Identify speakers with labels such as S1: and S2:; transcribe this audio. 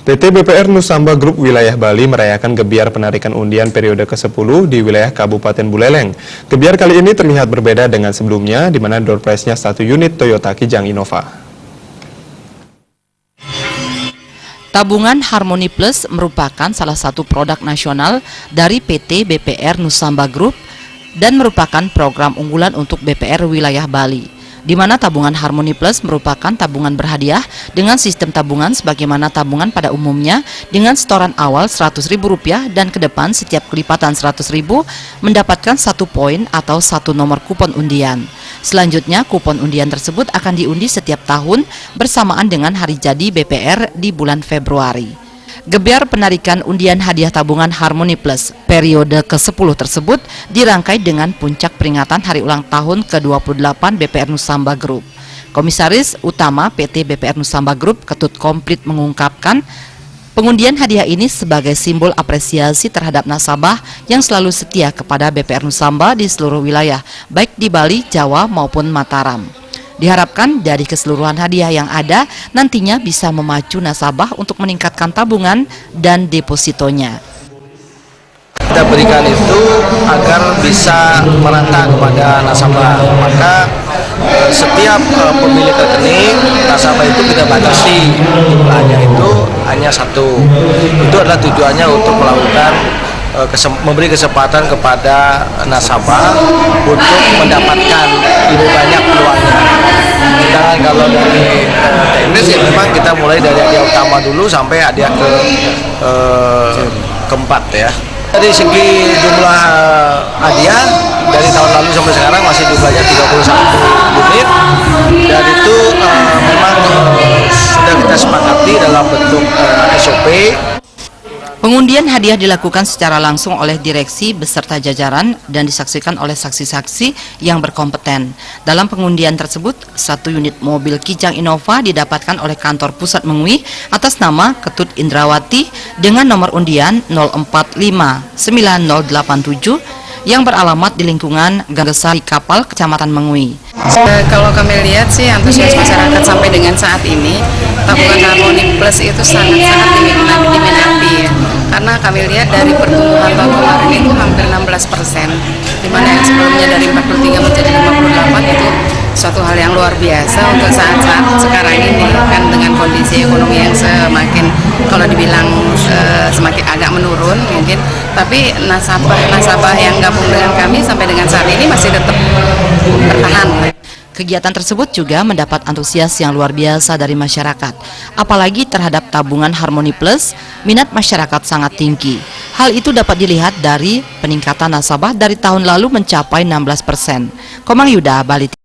S1: PT BPR Nusamba Group Wilayah Bali merayakan gebiar penarikan undian periode ke-10 di wilayah Kabupaten Buleleng. Gebiar kali ini terlihat berbeda dengan sebelumnya, di mana door prize-nya 1 unit Toyota Kijang Innova.
S2: Tabungan Harmony Plus merupakan salah satu produk nasional dari PT BPR Nusamba Group dan merupakan program unggulan untuk BPR Wilayah Bali, di mana tabungan Harmony Plus merupakan tabungan berhadiah dengan sistem tabungan sebagaimana tabungan pada umumnya dengan setoran awal Rp100.000 dan ke depan setiap kelipatan Rp100.000 mendapatkan 1 poin atau 1 nomor kupon undian. Selanjutnya, kupon undian tersebut akan diundi setiap tahun bersamaan dengan hari jadi BPR di bulan Februari. Gebiar penarikan undian hadiah tabungan Harmony Plus periode ke-10 tersebut dirangkai dengan puncak peringatan hari ulang tahun ke-28 BPR Nusamba Group. Komisaris Utama PT BPR Nusamba Group, Ketut Komplit, mengungkapkan pengundian hadiah ini sebagai simbol apresiasi terhadap nasabah yang selalu setia kepada BPR Nusamba di seluruh wilayah, baik di Bali, Jawa maupun Mataram. Diharapkan dari keseluruhan hadiah yang ada nantinya bisa memacu nasabah untuk meningkatkan tabungan dan depositonya.
S3: Kita berikan itu agar bisa merata kepada nasabah. Maka setiap pemilik rekening nasabah itu kita batasi jumlahnya itu hanya 1. Itu adalah tujuannya untuk melakukan memberi kesempatan kepada nasabah untuk mendapatkan lebih banyak peluangnya. Sedangkan kalau dari teknis ya memang kita mulai dari hadiah utama dulu sampai hadiah keempat ya. Dari segi jumlah hadiah dari tahun lalu sampai sekarang masih jumlahnya 31 unit dan itu memang sudah kita sepakati dalam bentuk SOP.
S2: Pengundian hadiah dilakukan secara langsung oleh direksi beserta jajaran dan disaksikan oleh saksi-saksi yang berkompeten. Dalam pengundian tersebut, 1 unit mobil Kijang Innova didapatkan oleh kantor pusat Mengwi atas nama Ketut Indrawati dengan nomor undian 04590087 yang beralamat di lingkungan Gangsari Kapal, Kecamatan Mengwi.
S4: Kalau kami lihat sih antusias masyarakat sampai dengan saat ini, tabungan Harmony Plus itu sangat-sangat diminati. Karena kami lihat dari pertumbuhan tahun kemarin itu hampir 16%, di mana yang sebelumnya dari 43 menjadi 58 itu suatu hal yang luar biasa untuk saat-saat sekarang ini kan dengan kondisi ekonomi yang semakin kalau dibilang semakin agak menurun mungkin, tapi nasabah yang gabung dengan kami sampai dengan saat ini masih tetap bertahan.
S2: Kegiatan tersebut juga mendapat antusias yang luar biasa dari masyarakat. Apalagi terhadap tabungan Harmony Plus, minat masyarakat sangat tinggi. Hal itu dapat dilihat dari peningkatan nasabah dari tahun lalu mencapai 16%. Komang Yuda, Bali.